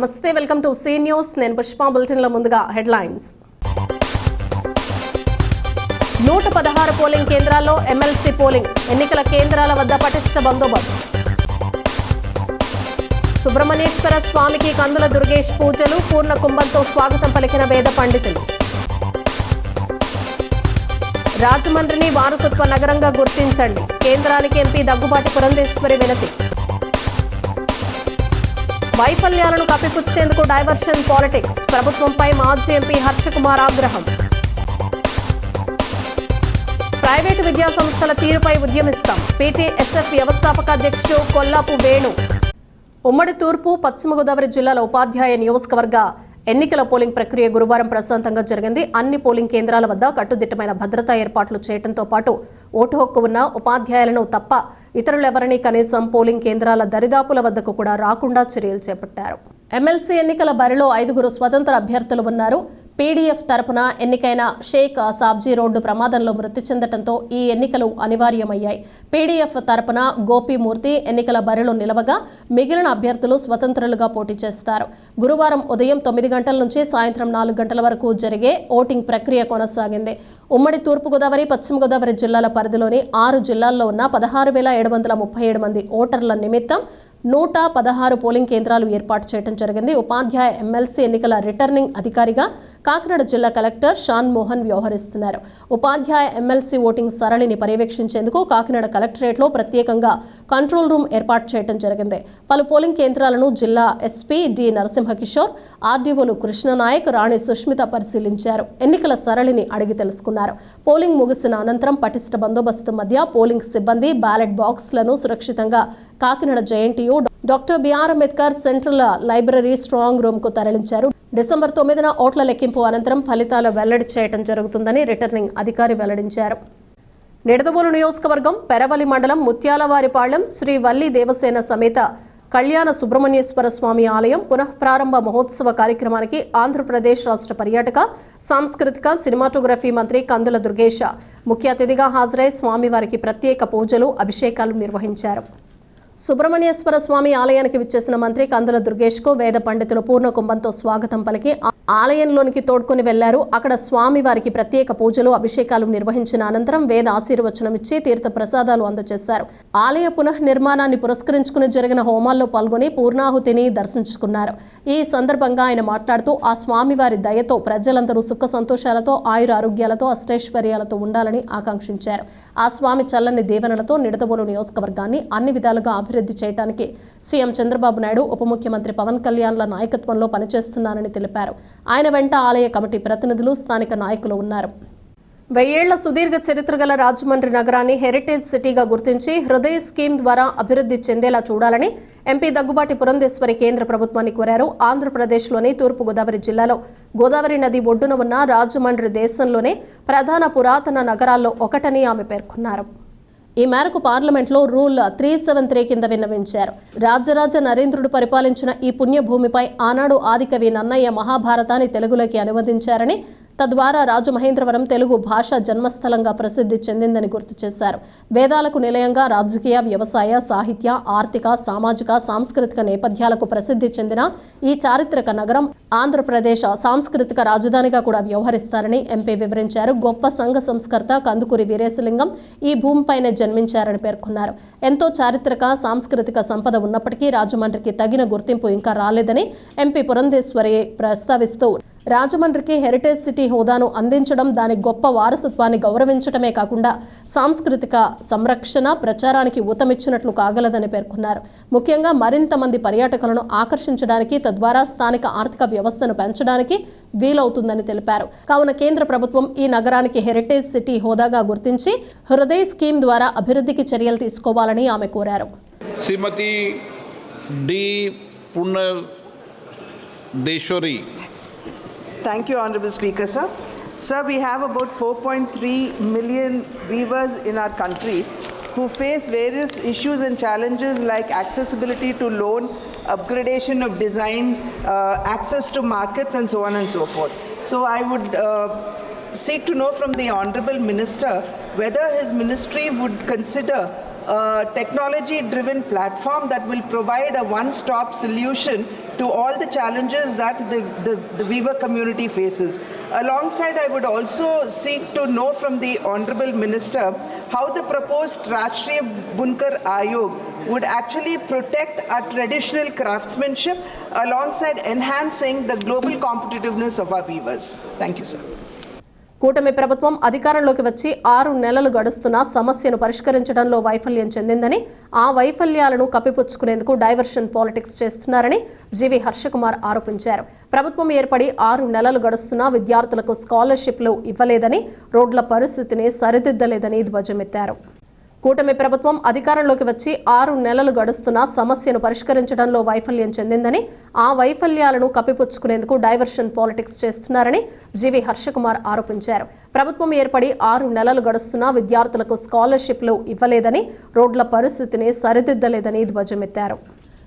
నమస్తే, welcome to see news. నేను పుష్ప. బులెటిన్లో ముందుగా హెడ్లైన్స్. 116 పోలింగ్ కేంద్రాల్లో ఎమ్మెల్సీ పోలింగ్. ఎన్నికల కేంద్రాల వద్ద పటిష్ట బందోబస్తు. సుబ్రహ్మణ్యేశ్వర స్వామికి కందుల దుర్గేష్ పూజలు. పూర్ణ కుంభంతో స్వాగతం పలికిన వేద పండితులు. రాజమండ్రిని వారసత్వ నగరంగా గుర్తించండి. కేంద్రానికి ఎంపీ దగ్గుబాటి పురంధేశ్వరి వినతి. వైఫల్యాలను కప్పిపుచ్చేందుకు డైవర్షన్ పాలిటిక్స్. ప్రభుత్వంపై మాజీ ఎంపీ హర్షకుమార్ ఆగ్రహం. ప్రైవేటు విద్యా సంస్థల తీరుపై ఉద్యమిస్తాం. పీటీఎస్ఎఫ్ వ్యవస్థాపక అధ్యక్షుడు కొల్లాపు వేణు. ఉమ్మడి తూర్పు పశ్చిమ గోదావరి జిల్లాల ఉపాధ్యాయ నియోజకవర్గ ఎన్నికల పోలింగ్ ప్రక్రియ గురువారం ప్రశాంతంగా జరిగింది. అన్ని పోలింగ్ కేంద్రాల వద్ద కట్టుదిట్టమైన భద్రతా ఏర్పాట్లు చేయడంతో పాటు ఓటు హక్కు ఉన్న ఉపాధ్యాయులను తప్ప ఇతరులెవరినీ కనీసం పోలింగ్ కేంద్రాల దరిదాపుల వద్దకు కూడా రాకుండా చర్యలు చేపట్టారు. ఎమ్మెల్సీ ఎన్నికల బరిలో 5 స్వతంత్ర అభ్యర్థులు ఉన్నారు. పీడీఎఫ్ తరపున ఎన్నికైన షేక్ సాబ్జీ రోడ్డు ప్రమాదంలో మృతి చెందడంతో ఈ ఎన్నికలు అనివార్యమయ్యాయి. పీడీఎఫ్ తరపున గోపీమూర్తి ఎన్నికల బరిలో నిలవగా మిగిలిన అభ్యర్థులు స్వతంత్రులుగా పోటీ చేస్తారు. గురువారం ఉదయం 9 గంటల నుంచి సాయంత్రం 4 గంటల వరకు జరిగే ఓటింగ్ ప్రక్రియ కొనసాగింది. ఉమ్మడి తూర్పుగోదావరి పశ్చిమ గోదావరి జిల్లాల పరిధిలోని 6 జిల్లాల్లో ఉన్న 16,737 మంది ఓటర్ల నిమిత్తం 116 పోలింగ్ కేంద్రాలు ఏర్పాటు చేయడం జరిగింది. ఉపాధ్యాయ ఎమ్మెల్సీ ఎన్నికల రిటర్నింగ్ అధికారిగా కాకినాడ జిల్లా కలెక్టర్ షాన్ మోహన్ వ్యవహరిస్తున్నారు. ఉపాధ్యాయ ఎమ్మెల్సీ ఓటింగ్ సరళిని పర్యవేక్షించేందుకు కాకినాడ కలెక్టరేట్లో ప్రత్యేకంగా కంట్రోల్ రూమ్ ఏర్పాటు చేయడం జరిగింది. పలు పోలింగ్ కేంద్రాలను జిల్లా ఎస్పీ డి నరసింహకిషోర్, ఆర్డీఓలు కృష్ణనాయక్, రాణి సుష్మిత పరిశీలించారు. ఎన్నికల సరళిని అడిగి తెలుసుకున్నారు. పోలింగ్ ముగిసిన అనంతరం పటిష్ట బందోబస్తు మధ్య పోలింగ్ సిబ్బంది బ్యాలెట్ బాక్స్లను సురక్షితంగా Kakinada JNTU doctor BR Ambedkar central library strong room కు తరలించారు. డిసెంబర్ 9న ఓట్ల లెక్కింపు అనంతరం ఫలితాలు వెల్లడి చేయడం జరుగుతుందని రిటర్నింగ్ అధికారి వెల్లడించారు. నిడదవోలు నియోజకవర్గం పెరవలి మండలం ముత్యాలవారిపాళ్యం శ్రీ వల్లి దేవసేన సమేత కళ్యాణ సుబ్రహ్మణ్యేశ్వర స్వామి ఆలయం పునఃప్రారంభ మహోత్సవ కార్యక్రమానికి ఆంధ్రప్రదేశ్ రాష్ట్ర పర్యాటక, సాంస్కృతిక, సినిమాటోగ్రఫీ మంత్రి కందుల దుర్గేష్ ముఖ్య అతిథిగా హాజరై స్వామివారికి ప్రత్యేక పూజలు, అభిషేకాలు నిర్వహించారు. సుబ్రహ్మణ్యేశ్వర స్వామి ఆలయానికి విచ్చేసిన మంత్రి కందుల దుర్గేష్ కు వేద పండితులు పూర్ణ కుంభంతో స్వాగతం పలికి ఆలయంలోనికి తోడ్కొని వెళ్లారు. అక్కడ స్వామి వారికి ప్రత్యేక పూజలు, అభిషేకాలు నిర్వహించిన అనంతరం వేద ఆశీర్వచనం ఇచ్చి తీర్థ ప్రసాదాలు అందజేశారు. ఆలయ పునఃనిర్మాణాన్ని పురస్కరించుకుని జరిగిన హోమాల్లో పాల్గొని పూర్ణాహుతిని దర్శించుకున్నారు. ఈ సందర్భంగా ఆయన మాట్లాడుతూ ఆ స్వామి వారి దయతో ప్రజలందరూ సుఖ సంతోషాలతో, ఆయుర ఆరోగ్యాలతో, అష్టైశ్వర్యాలతో ఉండాలని ఆకాంక్షించారు. ఆ స్వామి చల్లని దీవెనలతో నిడదవోలు నియోజకవర్గాన్ని అన్ని విధాలుగా అభివృద్ధి చేయడానికి సీఎం చంద్రబాబు నాయుడు, ఉప ముఖ్యమంత్రి పవన్ కళ్యాణ్ల నాయకత్వంలో పనిచేస్తున్నారని తెలిపారు. ఆయన వెంట ఆలయ కమిటీ ప్రతినిధులు, స్థానిక నాయకులు ఉన్నారు. 1000 ఏళ్ల సుదీర్ఘ చరిత్ర గల రాజమండ్రి నగరాన్ని హెరిటేజ్ సిటీగా గుర్తించి హృదయ స్కీమ్ ద్వారా అభివృద్ధి చెందేలా చూడాలని ఎంపీ దగ్గుబాటి పురంధేశ్వరి కేంద్ర ప్రభుత్వాన్ని కోరారు. ఆంధ్రప్రదేశ్లోని తూర్పు గోదావరి జిల్లాలో గోదావరి నది ఒడ్డున ఉన్న రాజమండ్రి దేశంలోనే ప్రధాన పురాతన నగరాల్లో ఒకటని ఆమె పేర్కొన్నారు. ఈ మేరకు పార్లమెంట్లో రూల్ 373 కింద విన్నవించారు. రాజరాజ నరేంద్రుడు పరిపాలించిన ఈ పుణ్యభూమిపై ఆనాడు ఆదికవి నన్నయ్య మహాభారతాన్ని తెలుగులోకి అనువదించారని, తద్వారా రాజమహేంద్రవరం తెలుగు భాష జన్మస్థలంగా ప్రసిద్ధి చెందిందని గుర్తు చేశారు. వేదాలకు నిలయంగా రాజకీయ, వ్యవసాయ, సాహిత్య, ఆర్థిక, సామాజిక, సాంస్కృతిక నేపథ్యాలకు ప్రసిద్ధి చెందిన ఈ చారిత్రక నగరం ఆంధ్రప్రదేశ్ సాంస్కృతిక రాజధానిగా కూడా వ్యవహరిస్తారని ఎంపీ వివరించారు. గొప్ప సంఘ సంస్కర్త కందుకూరి వీరేశలింగం ఈ భూమిపైనే జన్మించారని పేర్కొన్నారు. ఎంతో చారిత్రక, సాంస్కృతిక సంపద ఉన్నప్పటికీ రాజమండ్రికి తగిన గుర్తింపు ఇంకా రాలేదని ఎంపీ పురంధేశ్వరి ప్రస్తావిస్తూ, రాజమండ్రికి హెరిటేజ్ సిటీ హోదాను అందించడం, దాని గొప్ప వారసత్వాన్ని గౌరవించడమే కాకుండా సాంస్కృతిక సంరక్షణ, ప్రచారానికి ఊతమిచ్చినట్లు కాగలదని పేర్కొన్నారు. ముఖ్యంగా మరింత మంది పర్యాటకులను ఆకర్షించడానికి, తద్వారా స్థానిక ఆర్థిక వ్యవస్థను పెంచడానికి వీలవుతుందని తెలిపారు. కావున కేంద్ర ప్రభుత్వం ఈ నగరానికి హెరిటేజ్ సిటీ హోదాగా గుర్తించి హృదయ స్కీమ్ ద్వారా అభివృద్ధికి చర్యలు తీసుకోవాలని ఆమె కోరారు. Shrimati D Purandeswari. Thank you, Honorable Speaker, sir. Sir, we have about 4.3 million weavers in our country who face various issues and challenges like accessibility to loan, upgradation of design, access to markets and so on and so forth. So I would seek to know from the Honorable Minister whether his ministry would consider technology-driven platform that will provide a one-stop solution to all the challenges that the weaver community faces. Alongside, I would also seek to know from the Honorable Minister how the proposed Rashtriya Bunkar Ayog would actually protect our traditional craftsmanship alongside enhancing the global competitiveness of our weavers. Thank you, sir. కూటమి ప్రభుత్వం అధికారంలోకి వచ్చి 6 నెలలు గడుస్తున్నా సమస్యను పరిష్కరించడంలో వైఫల్యం చెందిందని, ఆ వైఫల్యాలను కప్పిపుచ్చుకునేందుకు డైవర్షన్ పాలిటిక్స్ చేస్తున్నారని జీవి హర్షకుమార్ ఆరోపించారు. ప్రభుత్వం ఏర్పడి 6 నెలలు గడుస్తున్నా విద్యార్థులకు స్కాలర్షిప్లు ఇవ్వలేదని, రోడ్ల పరిస్థితిని సరిదిద్దలేదని ధ్వజమెత్తారు. కూటమి ప్రభుత్వం అధికారంలోకి వచ్చి 6 నెలలు గడుస్తున్నా సమస్యను పరిష్కరించడంలో వైఫల్యం చెందిందని, ఆ వైఫల్యాలను కప్పిపుచ్చుకునేందుకు డైవర్షన్ పాలిటిక్స్ చేస్తున్నారని జీవి హర్షకుమార్ ఆరోపించారు. ప్రభుత్వం ఏర్పడి 6 నెలలు గడుస్తున్నా విద్యార్థులకు స్కాలర్షిప్లు ఇవ్వలేదని, రోడ్ల పరిస్థితిని సరిదిద్దలేదని ధ్వజమెత్తారు.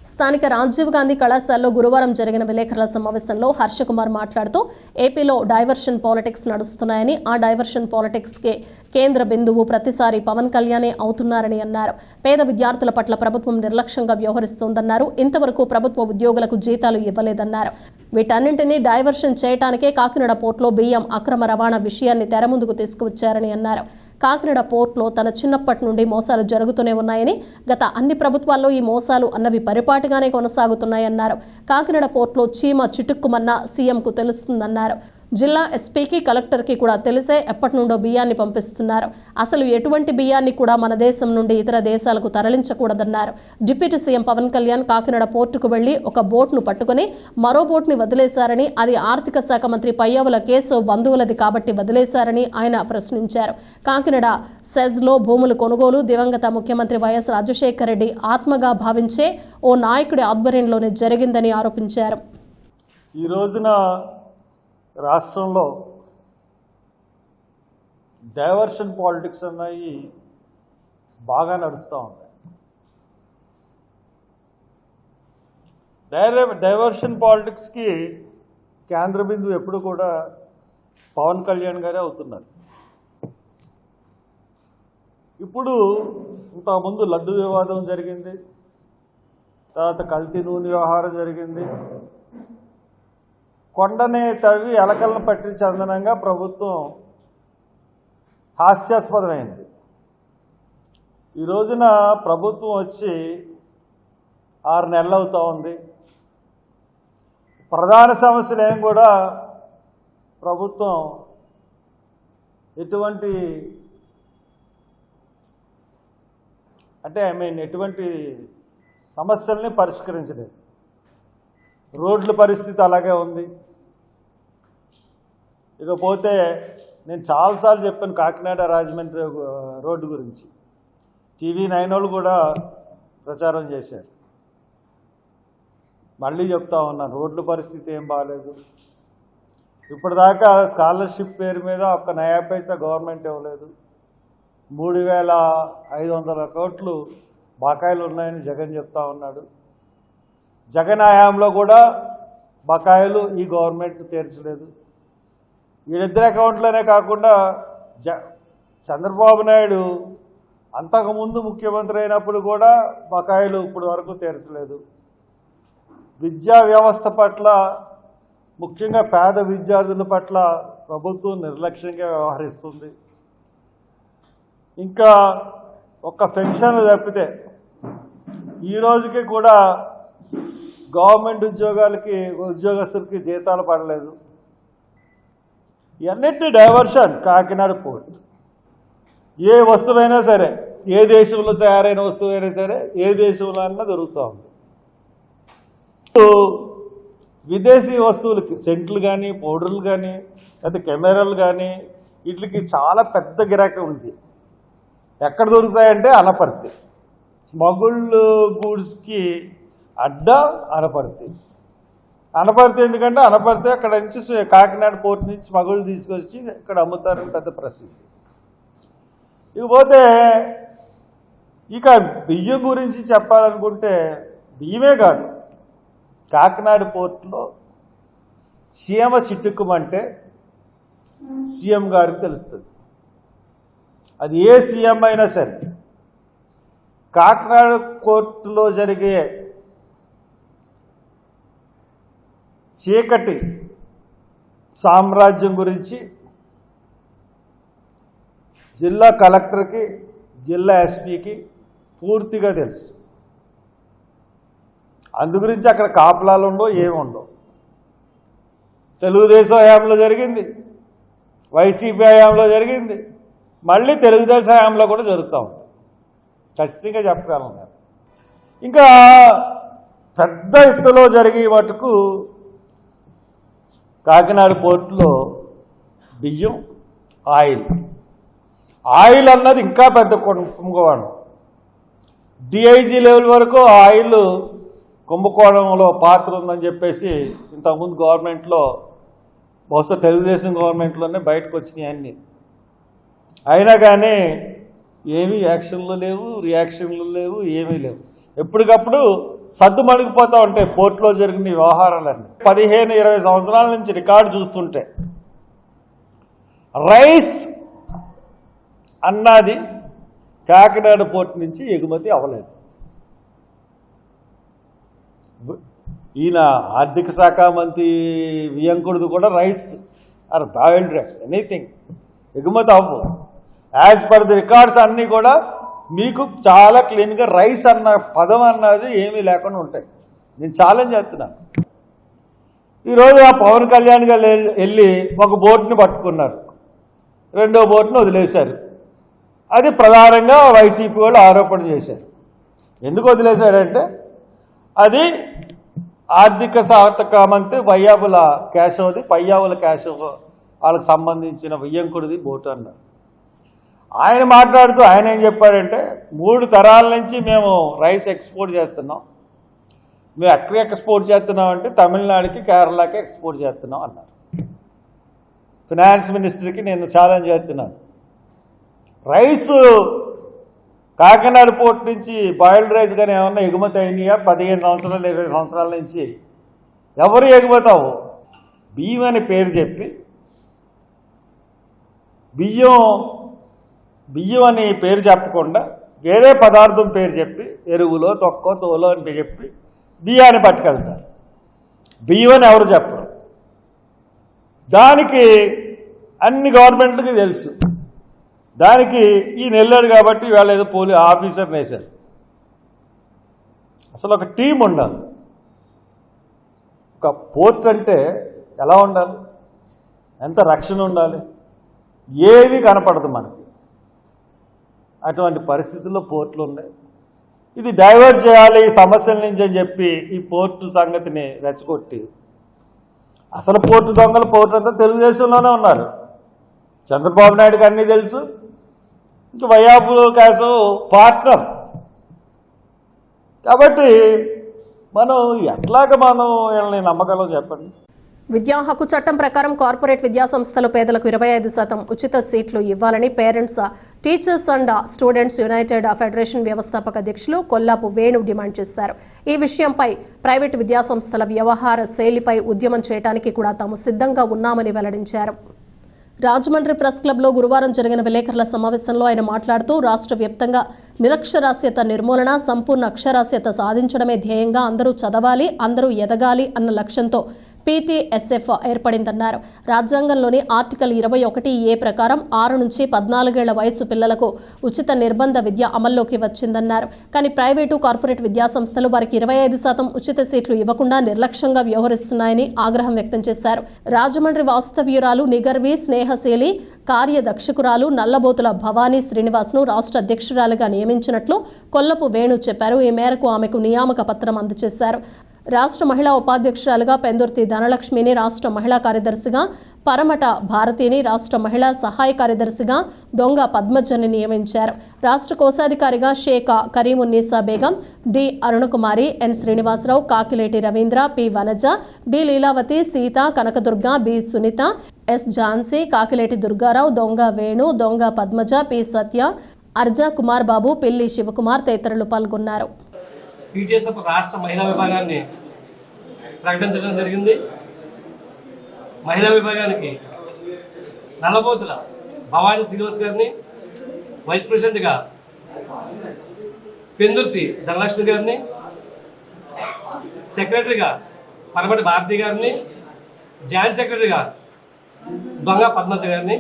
స్థానిక రాజీవ్ గాంధీ కళాశాలలో గురువారం జరిగిన విలేకరుల సమావేశంలో హర్షకుమార్ మాట్లాడుతూ ఏపీలో డైవర్షన్ పాలిటిక్స్ నడుస్తున్నాయని, ఆ డైవర్షన్ పాలిటిక్స్కి కేంద్ర బిందువు ప్రతిసారి పవన్ కళ్యాణే అవుతున్నారని అన్నారు. పేద విద్యార్థుల పట్ల ప్రభుత్వం నిర్లక్ష్యంగా వ్యవహరిస్తోందన్నారు. ఇంతవరకు ప్రభుత్వ ఉద్యోగులకు జీతాలు ఇవ్వలేదన్నారు. వీటన్నింటినీ డైవర్షన్ చేయడానికే కాకినాడ పోర్టులో బియ్యం అక్రమ రవాణా విషయాన్ని తెరముందుకు తీసుకువచ్చారని అన్నారు. కాకినాడ పోర్టులో తన చిన్నప్పటి నుండి మోసాలు జరుగుతూనే ఉన్నాయని, గత అన్ని ప్రభుత్వాల్లో ఈ మోసాలు అన్నవి పరిపాటిగానే కొనసాగుతున్నాయన్నారు. కాకినాడ పోర్టులో చీమ చిటుక్కుమన్న సీఎంకు తెలుస్తుందన్నారు. జిల్లా ఎస్పీకి, కలెక్టర్కి కూడా తెలిసే ఎప్పటి నుండో బియ్యాన్ని పంపిస్తున్నారు. అసలు ఎటువంటి బియ్యాన్ని కూడా మన దేశం నుండి ఇతర దేశాలకు తరలించకూడదన్నారు. డిప్యూటీ సీఎం పవన్ కళ్యాణ్ కాకినాడ పోర్టుకు వెళ్లి ఒక బోట్ను పట్టుకుని మరో బోట్ని వదిలేశారని, అది ఆర్థిక శాఖ మంత్రి పయ్యావుల కేసు బంధువులది కాబట్టి వదిలేశారని ఆయన ప్రశ్నించారు. కాకినాడ సెజ్లో భూములు కొనుగోలు దివంగత ముఖ్యమంత్రి వైఎస్ రాజశేఖర రెడ్డి ఆత్మగా భావించే ఓ నాయకుడి ఆధ్వర్యంలోనే జరిగిందని ఆరోపించారు. ఈ రోజున రాష్ట్రంలో డైవర్షన్ పాలిటిక్స్ అన్నవి బాగా నడుస్తూ ఉన్నాయి. డైవర్షన్ పాలిటిక్స్కి కేంద్ర బిందువు ఎప్పుడు కూడా పవన్ కళ్యాణ్ గారే అవుతున్నారు. ఇప్పుడు ఇంతకుముందు లడ్డు వివాదం జరిగింది, తర్వాత కల్తీ నూనె వ్యవహారం జరిగింది. కొండనే తవ్వి ఎలకలను పట్టి చందనంగా ప్రభుత్వం హాస్యాస్పదమైంది. ఈ రోజున ప్రభుత్వం వచ్చి 6 నెలలు అవుతూ ఉంది. ప్రధాన సమస్యలు ఏం కూడా ప్రభుత్వం ఎటువంటి ఎటువంటి సమస్యల్ని పరిష్కరించలేదు. రోడ్ల పరిస్థితి అలాగే ఉంది. ఇకపోతే నేను చాలాసార్లు చెప్పాను కాకినాడ రాజమండ్రి రోడ్డు గురించి. TV9 వాళ్ళు కూడా ప్రచారం చేశారు. మళ్ళీ చెప్తా ఉన్నాను, రోడ్ల పరిస్థితి ఏం బాగాలేదు. ఇప్పటిదాకా స్కాలర్షిప్ పేరు మీద ఒక్క నయా పైసా గవర్నమెంట్ ఇవ్వలేదు. 3,500 కోట్లు బకాయిలు ఉన్నాయని జగన్ చెప్తా ఉన్నాడు. జగన్ హయాంలో కూడా బకాయిలు ఈ గవర్నమెంట్ తీర్చలేదు. వీళ్ళిద్దరి అకౌంట్లోనే కాకుండా చంద్రబాబు నాయుడు అంతకుముందు ముఖ్యమంత్రి అయినప్పుడు కూడా బకాయిలు ఇప్పటి వరకు తీర్చలేదు. విద్యా వ్యవస్థ పట్ల, ముఖ్యంగా పేద విద్యార్థుల పట్ల ప్రభుత్వం నిర్లక్ష్యంగా వ్యవహరిస్తుంది. ఇంకా ఒక్క పెన్షన్లు తప్పితే ఈ రోజుకి కూడా గవర్నమెంట్ ఉద్యోగస్తులకి జీతాలు పడలేదు. ఇవన్నిటి డైవర్షన్ కాకినాడ పోర్ట్. ఏ వస్తువైనా సరే, ఏ దేశంలో తయారైన వస్తువైనా సరే, ఏ దేశంలో అన్నా దొరుకుతూ ఉంది. విదేశీ వస్తువులకి సెంట్లు కానీ, పౌడర్లు కానీ, లేదా కెమెరాలు కానీ, వీటికి చాలా పెద్ద గిరాకీ ఉంది. ఎక్కడ దొరుకుతాయంటే అనపర్తి. స్మగుల్డ్ గూడ్స్కి అడ్డా అనపర్తి. అనపర్తి ఎందుకంటే అనపర్తి అక్కడ నుంచి కాకినాడ పోర్ట్ నుంచి స్మగుల్ తీసుకొచ్చి ఇక్కడ అమ్ముతారని పెద్ద ప్రసిద్ధి. ఇకపోతే ఇక బియ్యం గురించి చెప్పాలనుకుంటే, బియ్యమే కాదు, కాకినాడ పోర్టులో చీమ చిట్టుకుమంటే సీఎం గారికి తెలుస్తుంది. అది ఏ సీఎం అయినా సరే, కాకినాడ కోర్టులో జరిగే చీకటి సామ్రాజ్యం గురించి జిల్లా కలెక్టర్కి జిల్లా ఎస్పీకి పూర్తిగా తెలుసు. అందుగురించి అక్కడ కాపలాలు ఉండవు, ఏమి ఉండవు. తెలుగుదేశం హయాంలో జరిగింది, వైసీపీ హయాంలో జరిగింది, మళ్ళీ తెలుగుదేశం హయాంలో కూడా జరుగుతూ ఉంది. ఖచ్చితంగా చెప్పగలను నేను. ఇంకా పెద్ద ఎత్తులో జరిగే మటుకు కాకినాడ పోర్టులో బియ్యం, ఆయిల్ అన్నది ఇంకా పెద్ద కుంభకోణం. డిఐజీ లెవెల్ వరకు ఆయిల్ కుంభకోణంలో పాత్ర ఉందని చెప్పేసి ఇంతకుముందు గవర్నమెంట్లో, బహుశా తెలుగుదేశం గవర్నమెంట్లోనే బయటకు వచ్చినాయి అన్నీ. అయినా కానీ ఏమీ యాక్షన్లు లేవు, రియాక్షన్లు లేవు, ఏమీ లేవు. ఎప్పటికప్పుడు సద్దుమణిగిపోతూ ఉంటాయి పోర్టులో జరిగిన వ్యవహారాలన్నీ. 15-20 సంవత్సరాల నుంచి రికార్డు చూస్తుంటే రైస్ అన్నది కాకినాడ పోర్టు నుంచి ఎగుమతి అవ్వలేదు. ఈయన ఆర్థిక శాఖ మంత్రి వియంకుడిది కూడా rice or boiled rice anything ఎగుమతి అవ్వదు. యాజ్ పర్ ది రికార్డ్స్ అన్నీ కూడా మీకు చాలా క్లీన్గా రైస్ అన్న పదం అన్నది ఏమీ లేకుండా ఉంటాయి. నేను ఛాలెంజ్ చేస్తున్నాను. ఈరోజు ఆ పవన్ కళ్యాణ్ గారు వెళ్ళి ఒక బోట్ని పట్టుకున్నారు, రెండో బోట్ని వదిలేశారు. అది ప్రధానంగా వైసీపీ వాళ్ళు ఆరోపణ చేశారు. ఎందుకు వదిలేశారంటే అది ఆర్థిక శాఖ మంత్రి పయ్యావుల కేశవ్ వాళ్ళకి సంబంధించిన వియ్యంకుడిది బోటు అన్నారు. ఆయన మాట్లాడుతూ ఆయన ఏం చెప్పాడంటే 3 తరాల నుంచి మేము రైస్ ఎక్స్పోర్ట్ చేస్తున్నాం. మేము ఎక్కడ ఎక్స్పోర్ట్ చేస్తున్నాం అంటే తమిళనాడుకి, కేరళకి ఎక్స్పోర్ట్ చేస్తున్నాం అన్నారు. ఫినాన్స్ మినిస్టర్కి నేను ఛాలెంజ్ చేస్తున్నాను. రైస్ కాకినాడ పోర్ట్ నుంచి బాయిల్డ్ రైస్ కానీ ఏమన్నా ఎగుమతి అయినాయా? 15 సంవత్సరాలు 20 సంవత్సరాల నుంచి ఎవరు ఎగుమతి అవ్వవు. బియ్యం అని పేరు చెప్పి బియ్యం అని పేరు చెప్పకుండా వేరే పదార్థం పేరు చెప్పి ఎరువులో, తొక్కో, తోలో అని చెప్పి బియ్యాన్ని పట్టుకెళ్తారు. బియ్యం అని ఎవరు చెప్పరు. దానికి అన్ని గవర్నమెంట్లకి తెలుసు. దానికి ఈ నెల్లాడు కాబట్టి ఇవాళ ఏదో పోలీస్ ఆఫీసర్ని వేశారు. అసలు ఒక టీం ఉండాలి. ఒక పోర్ట్ అంటే ఎలా ఉండాలి, ఎంత రక్షణ ఉండాలి, ఏమీ కనపడదు మనకి. అటువంటి పరిస్థితుల్లో పోర్టులు ఉన్నాయి. ఇది డైవర్ట్ చేయాలి ఈ సమస్యల నుంచి అని చెప్పి ఈ పోర్టు సంగతిని రెచ్చగొట్టి, అసలు పోర్టు దొంగలు పోర్టు అంతా తెలుగుదేశంలోనే ఉన్నారు. చంద్రబాబు నాయుడుకి అన్నీ తెలుసు. ఇంక వైయాపు కేసు పార్ట్నర్. కాబట్టి మనం వీళ్ళని నమ్మగలం చెప్పండి. విద్యా హక్కు చట్టం ప్రకారం కార్పొరేట్ విద్యా సంస్థలు పేదలకు 25% ఉచిత సీట్లు ఇవ్వాలని parents, teachers and students United federation వ్యవస్థాపక అధ్యక్షులు కొల్లాపు వేణు డిమాండ్ చేశారు. ఈ విషయంపై ప్రైవేటు విద్యా సంస్థల వ్యవహార శైలిపై ఉద్యమం చేయడానికి కూడా తాము సిద్ధంగా ఉన్నామని వెల్లడించారు. రాజమండ్రి ప్రెస్ క్లబ్లో గురువారం జరిగిన విలేకరుల సమావేశంలో ఆయన మాట్లాడుతూ రాష్ట్ర వ్యాప్తంగా నిరక్షరాస్యత నిర్మూలన, సంపూర్ణ అక్షరాస్యత సాధించడమే ధ్యేయంగా అందరూ చదవాలి, అందరూ ఎదగాలి అన్న లక్ష్యంతో PTSF ఏర్పడిందన్నారు. రాజ్యాంగంలోని ఆర్టికల్ 21A ప్రకారం 6 నుంచి 14 ఏళ్ల వయసు పిల్లలకు ఉచిత నిర్బంధ విద్య అమల్లోకి వచ్చిందన్నారు. కానీ ప్రైవేటు, కార్పొరేట్ విద్యా సంస్థలు వారికి 25% ఉచిత సీట్లు ఇవ్వకుండా నిర్లక్ష్యంగా వ్యవహరిస్తున్నాయని ఆగ్రహం వ్యక్తం చేశారు. రాజమండ్రి వాస్తవ్యురాలు నిగర్వి స్నేహశీలి కార్యదక్షకురాలు నల్లబోతుల భవానీ శ్రీనివాస్ను రాష్ట్ర అధ్యక్షురాలుగా నియమించినట్లు కొల్లపు వేణు చెప్పారు. ఈ మేరకు ఆమెకు నియామక పత్రం అందజేశారు. రాష్ట్ర మహిళా ఉపాధ్యక్షురాలుగా పెందుర్తి ధనలక్ష్మిని, రాష్ట్ర మహిళా కార్యదర్శిగా పరమట భారతిని, రాష్ట్ర మహిళా సహాయ కార్యదర్శిగా దొంగ పద్మజని నియమించారు. రాష్ట్ర కోశాధికారిగా Sheikh Karimunnisa Begum, D Arunakumari, N Srinivasarao, Kakileti Ravindra, P Vanaja, B Leelavathi, Seetha, Kanakadurga, B Sunitha, S Jhansi, Kakileti Durgarao, Donga Venu, Donga Padmaja, P Satya, Arja Kumar Babu, Pilli Sivakumar తదితరులు పాల్గొన్నారు. PTSF రాష్ట్ర మహిళా విభాగాన్ని ప్రకటించడం జరిగింది. మహిళా విభాగానికి నల్లబోతుల భవానీ శ్రీనివాస్ గారిని వైస్ ప్రెసిడెంట్గా పెందుర్తి ధనలక్ష్మి గారిని, సెక్రటరీగా పరమటి భారతి గారిని, జాయింట్ సెక్రటరీగా దొంగ పద్మజ గారిని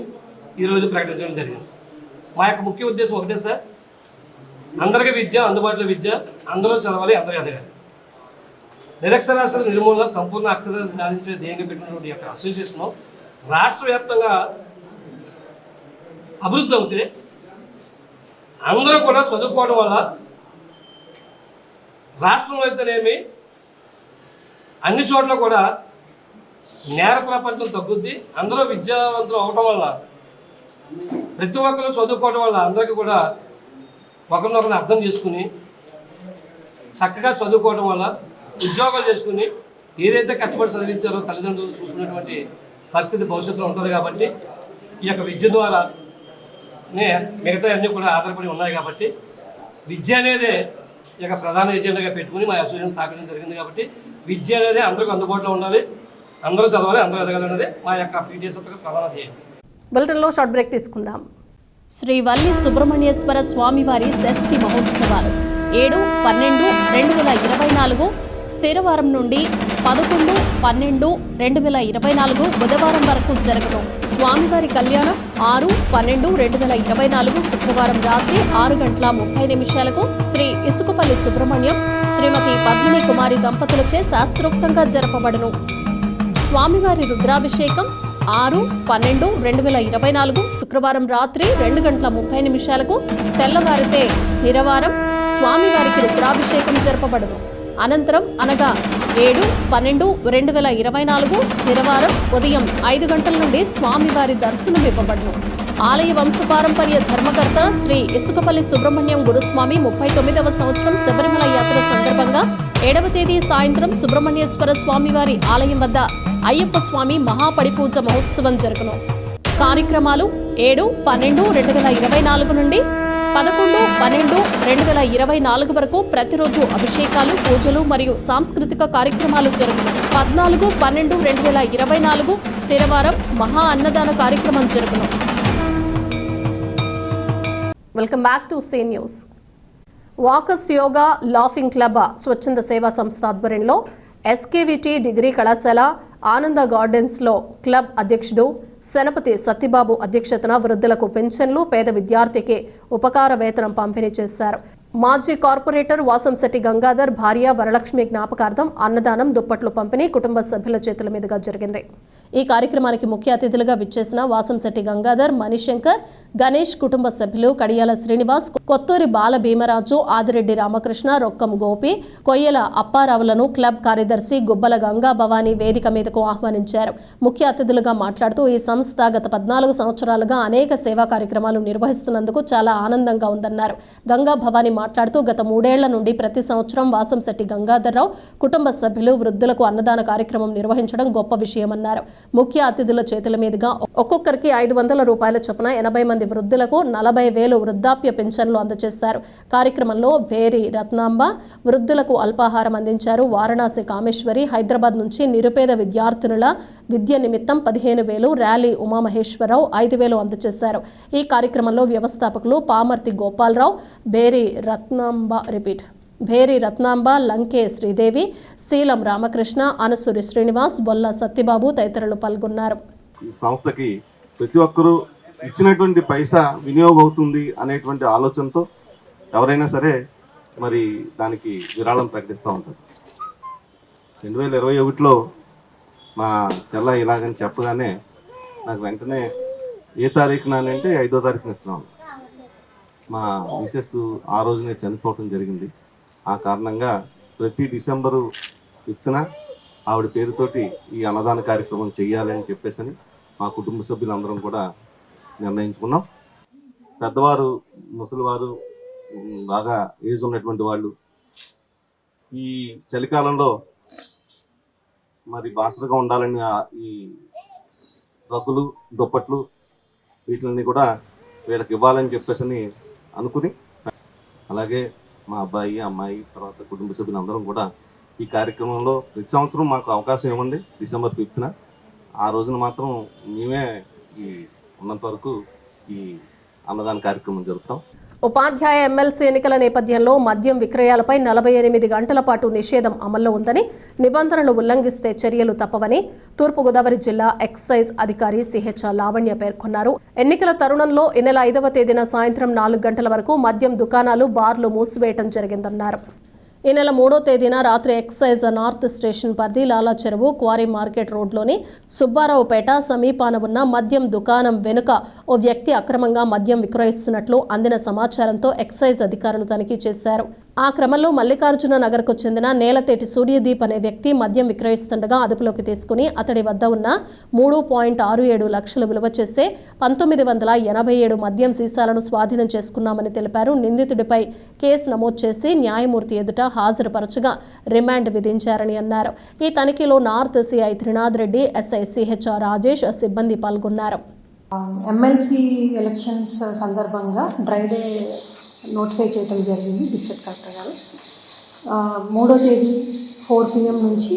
ఈరోజు ప్రకటించడం జరిగింది. మా యొక్క ముఖ్య ఉద్దేశం ఒకటే సార్, అందరికీ విద్య, అందుబాటులో విద్య, అందరూ చదవాలి, అందరూ ఎదగాలి. నిరక్షరాస్యత నిర్మూలన, సంపూర్ణ అక్షరాలు సాధించే ధ్యేయంగా పెట్టినటువంటి యొక్క అసోసియేషన్ రాష్ట్ర వ్యాప్తంగా అభివృద్ధి అవుతే అందరూ కూడా చదువుకోవడం వల్ల రాష్ట్రంలో అయితేనేమి అన్ని చోట్ల కూడా నేర ప్రపంచం తగ్గుద్ది. అందరూ విద్యావంతులు అవడం వల్ల, ప్రతి ఒక్కరు చదువుకోవడం వల్ల అందరికీ కూడా ఒకరినొకరిని అర్థం చేసుకుని చక్కగా చదువుకోవడం వల్ల ఉద్యోగాలు చేసుకుని ఏదైతే కష్టపడి చదివించారో తల్లిదండ్రులు చూసుకునేటువంటి పరిస్థితి భవిష్యత్తులో ఉంటుంది. కాబట్టి ఈ యొక్క విద్య ద్వారానే మిగతా అన్నీ కూడా ఆధారపడి ఉన్నాయి. కాబట్టి విద్య అనేది ఈ యొక్క ప్రధాన ఎజెండాగా పెట్టుకుని మా అసోసియేషన్ స్థాపించడం జరిగింది. కాబట్టి విద్య అనేది అందరికీ అందుబాటులో ఉండాలి, అందరూ చదవాలి, అందరూ ఎదగాలనేది మా యొక్క పీటీఎస్ యొక్క ప్రధాన ధ్యేయం. బులెటిన్లో షార్ట్ బ్రేక్ తీసుకుందాం. శ్రీ వల్లి సుబ్రహ్మణ్యేశ్వర స్వామివారి షష్ఠి మహోత్సవాలు 7/12/2024 స్థిరవారం నుండి 11/12/2024 బుధవారం వరకు జరగను. స్వామివారి కళ్యాణం 6/12/2024 శుక్రవారం రాత్రి 6:30 శ్రీ ఇసుకపల్లి సుబ్రహ్మణ్యం, శ్రీమతి పద్మిని కుమారి దంపతులచే శాస్త్రోక్తంగా జరపబడును. స్వామివారి రుద్రాభిషేకం 6/12/2024 శుక్రవారం రాత్రి 2:30 తెల్లవారితే స్థిరవారం స్వామివారికి రుద్రాభిషేకం జరపబడును. అనంతరం అనగా 7/12/2024 స్థిరవారం ఉదయం 5 గంటల నుండి స్వామివారి దర్శనం ఇవ్వబడును. ఆలయ వంశపారంపర్య ధర్మకర్త శ్రీ ఇసుకపల్లి సుబ్రహ్మణ్యం గురుస్వామి 39వ సంవత్సరం శబరిమల యాత్ర సందర్భంగా 7వ తేదీ సాయంత్రం సుబ్రహ్మణ్యేశ్వర స్వామివారి ఆలయం వద్ద అయ్యప్ప స్వామి మహాపడిపూజ మహోత్సవం జరుగును. కార్యక్రమాలు 7/12/2024 నుండి 11/12/2024 వరకు ప్రతిరోజు అభిషేకాలు, పూజలు మరియు సాంస్కృతిక కార్యక్రమాలు జరుగును. 14/12/2024 స్థిరవారం మహా అన్నదాన కార్యక్రమం జరుగును. Welcome back to see news. Walkers yoga laughing club స్వచ్ఛంద సేవా సంస్థ ఆధ్వర్యంలో ఎస్కేవిటి డిగ్రీ కళాశాల ఆనంద గార్డెన్స్లో క్లబ్ అధ్యక్షుడు శనపతి సత్యబాబు అధ్యక్షతన వృద్ధులకు పెన్షన్లు, పేద విద్యార్థికి ఉపకార వేతనం పంపిణీ చేశారు. మాజీ కార్పొరేటర్ వాసంశెట్టి గంగాధర్ భార్య వరలక్ష్మి జ్ఞాపకార్థం అన్నదానం, దుప్పట్లు పంపిణీ కుటుంబ సభ్యుల చేతుల మీదుగా జరిగింది. ఈ కార్యక్రమానికి ముఖ్య అతిథులుగా విచ్చేసిన వాసంశెట్టి గంగాధర్, మణిశంకర్, గణేష్ కుటుంబ సభ్యులు కడియాల శ్రీనివాస్, కొత్తూరి బాల భీమరాజు, ఆదిరెడ్డి రామకృష్ణ, రొక్కం గోపి, కొయ్యల అప్పారావులను క్లబ్ కార్యదర్శి గుబ్బల గంగా భవానీ వేదిక మీదకు ఆహ్వానించారు. ముఖ్య అతిథులుగా మాట్లాడుతూ ఈ సంస్థ గత 14 సంవత్సరాలుగా అనేక సేవా కార్యక్రమాలు నిర్వహిస్తున్నందుకు చాలా ఆనందంగా ఉందన్నారు. గంగా భవానీ మాట్లాడుతూ గత 3 ఏళ్ల నుండి ప్రతి సంవత్సరం వాసంశెట్టి గంగాధర్రావు కుటుంబ సభ్యులు వృద్ధులకు అన్నదాన కార్యక్రమం నిర్వహించడం గొప్ప విషయమన్నారు. ముఖ్య అతిథుల చేతుల మీదుగా ఒక్కొక్కరికి 500 రూపాయల చొప్పున 80 మంది వృద్ధులకు 40,000 వృద్ధాప్య పెన్షన్లు అందజేశారు. కార్యక్రమంలో భేరి రత్నాంబ వృద్ధులకు అల్పాహారం అందించారు. వారణాసి కామేశ్వరి హైదరాబాద్ నుంచి నిరుపేద విద్యార్థినుల విద్య నిమిత్తం 15,000, ర్యాలీ ఉమామహేశ్వరరావు 5,000 అందజేశారు. ఈ కార్యక్రమంలో వ్యవస్థాపకులు పామర్తి గోపాలరావు, భేరి రత్నాంబ, లంకే శ్రీదేవి, శీలం రామకృష్ణ, అనసూరి శ్రీనివాస్, బొల్ల సత్యబాబు తదితరులు పాల్గొన్నారు. ఈ సంస్థకి ప్రతి ఒక్కరూ ఇచ్చినటువంటి పైసా వినియోగం అవుతుంది అనేటువంటి ఆలోచనతో ఎవరైనా సరే మరి దానికి విరాళం ప్రకటిస్తూ ఉంటారు. 2021లో మా చెల్ల ఇలాగని చెప్పగానే నాకు వెంటనే ఏ తారీఖున అంటే 5వ తారీఖున ఇస్తున్నాం. మా మిసెస్ ఆ రోజునే చనిపోవటం జరిగింది. ఆ కారణంగా ప్రతి డిసెంబరు 5న ఆవిడ పేరుతోటి ఈ అన్నదాన కార్యక్రమం చేయాలని చెప్పేసి మా కుటుంబ సభ్యులందరం కూడా నిర్ణయించుకున్నాం. పెద్దవారు, ముసలివారు, బాగా ఏజ్ ఉన్నటువంటి వాళ్ళు ఈ చలికాలంలో మరి బాసరగా ఉండాలని ఈ రగ్గులు, దుప్పట్లు వీటిని కూడా వీళ్ళకి ఇవ్వాలని చెప్పేసి అనుకుని, అలాగే మా అబ్బాయి, అమ్మాయి, తర్వాత కుటుంబ సభ్యులందరం కూడా ఈ కార్యక్రమంలో ప్రతి సంవత్సరం మాకు అవకాశం ఇవ్వండి. డిసెంబర్ 5న ఆ రోజున మాత్రం మేమే ఈ ఉన్నంత వరకు ఈ అన్నదాన కార్యక్రమం జరుపుతాం. ఉపాధ్యాయ ఎమ్మెల్సీ ఎన్నికల నేపథ్యంలో మద్యం విక్రయాలపై 48 గంటల పాటు నిషేధం అమల్లో ఉందని, నిబంధనలు ఉల్లంఘిస్తే చర్యలు తప్పవని తూర్పుగోదావరి జిల్లా ఎక్సైజ్ అధికారి సిహెచ్ లావణ్య పేర్కొన్నారు. ఎన్నికల తరుణంలో ఈ నెల 5వ తేదీన సాయంత్రం 4 గంటల వరకు మద్యం దుకాణాలు, బార్లు మూసివేయడం జరిగిందన్నారు. ఈ నెల 3వ తేదీన రాత్రి ఎక్సైజ్ నార్త్ స్టేషన్ పరిధి లాలా చెరువు క్వారీ మార్కెట్ రోడ్లోని సుబ్బారావుపేట సమీపాన ఉన్న మద్యం దుకాణం వెనుక ఓ వ్యక్తి అక్రమంగా మద్యం విక్రయిస్తున్నట్లు అందిన సమాచారంతో ఎక్సైజ్ అధికారులు తనిఖీ చేశారు. ఆ క్రమంలో మల్లికార్జున నగర్కు చెందిన నేలతేటి సూర్యదీప్ అనే వ్యక్తి మద్యం విక్రయిస్తుండగా అదుపులోకి తీసుకుని అతడి వద్ద ఉన్న 3.67 లక్షలు విలువ చేసే 1987 మద్యం సీసాలను స్వాధీనం చేసుకున్నామని తెలిపారు. నిందితుడిపై కేసు నమోదు చేసి న్యాయమూర్తి ఎదుట హాజరుపరచగా రిమాండ్ విధించారని అన్నారు. ఈ తనిఖీలో north CI Trinath Reddy, SI CH Rajesh సిబ్బంది పాల్గొన్నారు. ఎమ్మెల్సీ ఎలక్షన్స్ సందర్భంగా డ్రై డే నోటిఫై చేయడం జరిగింది డిస్ట్రిక్ట్ కలెక్టర్ గారు. 3వ తేదీ 4 PM నుంచి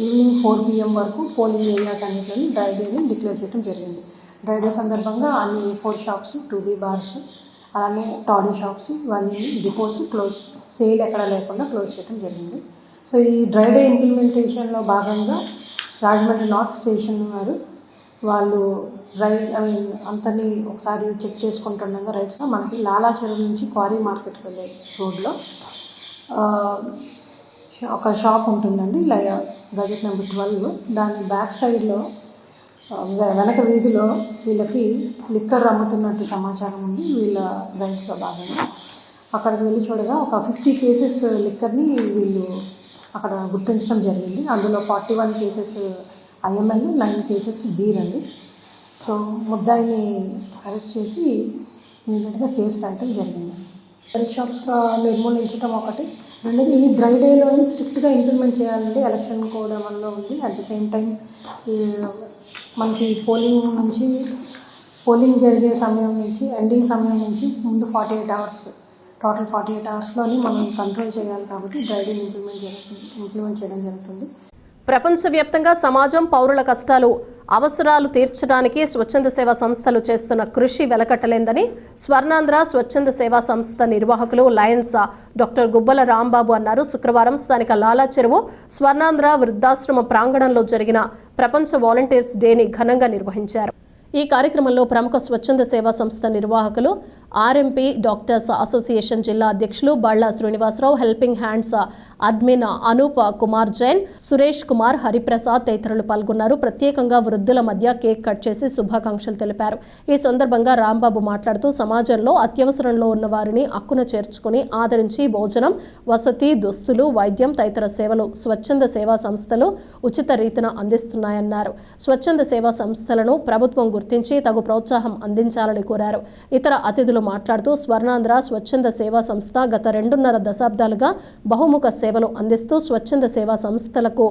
ఈవినింగ్ 4 PM వరకు పోలింగ్ ఏరియాస్ అన్నింటిని డ్రై డేని డిక్లేర్ చేయడం జరిగింది. డ్రై డే సందర్భంగా అన్ని 4 షాప్స్, 2B బార్స్, అలానే టాడీ షాప్స్, ఇవన్నీ డిపోస్ క్లోజ్, సేల్ ఎక్కడ లేకుండా క్లోజ్ చేయడం జరిగింది. సో ఈ డ్రై డే ఇంప్లిమెంటేషన్లో భాగంగా రాజమండ్రి నార్త్ స్టేషన్ వారు వాళ్ళు అంతని ఒకసారి చెక్ చేసుకుంటుండగా రైట్స్గా మనకి లాలా చెరువు నుంచి క్వారీ మార్కెట్కి వెళ్ళే రోడ్లో ఒక షాప్ ఉంటుందండి, గజెట్ నెంబర్ 12. దాని బ్యాక్ సైడ్లో వెనక వీధిలో వీళ్ళకి లిక్కర్ అమ్ముతున్నట్టు సమాచారం ఉంది. వీళ్ళ రైట్స్లో భాగంగా అక్కడికి వెళ్ళి చూడగా ఒక 50 కేసెస్ లిక్కర్ని వీళ్ళు అక్కడ గుర్తించడం జరిగింది. అందులో 41 కేసెస్ IML, 9 కేసెస్ బీర్ అండి. సో ముద్దాయిని అరెస్ట్ చేసి ఇమీడియట్గా కేసు పెట్టడం జరిగింది. డ్రై షాప్స్గా నిర్మూలించడం ఒకటి. రెండోది ఈ డ్రై డేలో స్ట్రిక్ట్గా ఇంప్లిమెంట్ చేయాలండి. ఎలక్షన్ కూడా మనలో ఉంది. అట్ ది సేమ్ టైం మనకి పోలింగ్ జరిగే సమయం నుంచి ఎండింగ్ సమయం నుంచి ముందు 48 hours, టోటల్ 48 hours మనం కంట్రోల్ చేయాలి. కాబట్టి డ్రై డే ఇంప్లిమెంట్ చేయడం జరుగుతుంది. ప్రపంచవ్యాప్తంగా సమాజం, పౌరుల కష్టాలు, అవసరాలు తీర్చడానికి స్వచ్ఛంద సేవా సంస్థలు చేస్తున్న కృషి వెలకట్టలేందని స్వర్ణాంధ్ర స్వచ్ఛంద సేవా సంస్థ నిర్వాహకులు లయన్స్ డాక్టర్ గుబ్బల రాంబాబు అన్నారు. శుక్రవారం స్థానిక లాలా చెరువు స్వర్ణాంధ్ర వృద్ధాశ్రమ ప్రాంగణంలో జరిగిన ప్రపంచ వాలంటీర్స్ డేని ఘనంగా నిర్వహించారు. ఈ కార్యక్రమంలో ప్రముఖ స్వచ్ఛంద సేవా సంస్థ నిర్వాహకులు, ఆర్ఎంపీ డాక్టర్స్ అసోసియేషన్ జిల్లా అధ్యక్షులు Balla Srinivasarao, helping hands admin Anup Kumar Jain, Suresh Kumar, Hariprasad తదితరులు పాల్గొన్నారు. ప్రత్యేకంగా వృద్ధుల మధ్య కేక్ కట్ చేసి శుభాకాంక్షలు తెలిపారు. ఈ సందర్భంగా రాంబాబు మాట్లాడుతూ సమాజంలో అత్యవసరంలో ఉన్న వారిని అక్కున చేర్చుకుని ఆదరించి భోజనం, వసతి, దుస్తులు, వైద్యం తదితర సేవలు స్వచ్ఛంద సేవా సంస్థలు ఉచిత రీతిన అందిస్తున్నాయన్నారు. స్వచ్ఛంద సేవా సంస్థలను ప్రభుత్వం గుర్తించి తగు ప్రోత్సాహం అందించాలని కోరారు. ఇతర అతిథులు మాట్లాడుతూ స్వర్ణాంధ్ర స్వచ్ఛంద సేవా సంస్థ గత 2.5 దశాబ్దాలుగా బహుముఖ సేవలు అందిస్తూ స్వచ్ఛంద సేవా సంస్థలకు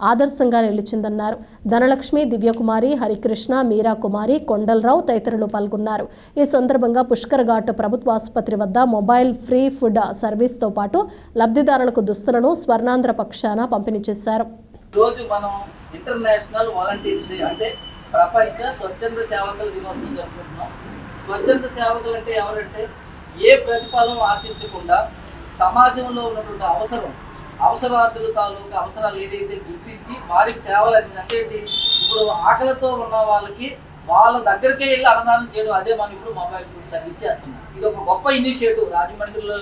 ఆదర్శంగా నిలిచిందన్నారు. ధనలక్ష్మి, దివ్యకుమారి, హరికృష్ణ, మీరా కుమారి, కొండలరావు తదితరులు పాల్గొన్నారు. ఈ సందర్భంగా పుష్కర్ ఘాట్ ప్రభుత్వ ఆసుపత్రి వద్ద మొబైల్ ఫ్రీ ఫుడ్ సర్వీస్తో పాటు లబ్ధిదారులకు దుస్తులను స్వర్ణాంధ్ర పక్షాన పంపిణీ చేశారు. రోజు మనం ఇంటర్నేషనల్ వాలంటీర్స్ డే అంటే ప్రపంచ స్వచ్ఛంద సేవకుల దినోత్సవం జరుపుకుంటున్నాం. స్వచ్ఛంద సేవకులు అంటే ఎవరంటే ఏ ప్రతిఫలం ఆశించకుండా సమాజంలో ఉన్నటువంటి అవసరార్థుల తాలూకు అవసరాలు ఏదైతే గుర్తించి వారికి సేవలు అంటే ఇప్పుడు ఆకలితో ఉన్న వాళ్ళకి వాళ్ళ దగ్గరికే వెళ్ళి అన్నదానం చేయడం, అదే మనం ఇప్పుడు మొబైల్ ఫుడ్ సర్వీస్ చేస్తున్నాం. ఇది ఒక గొప్ప ఇనిషియేటివ్. రాజమండ్రిలో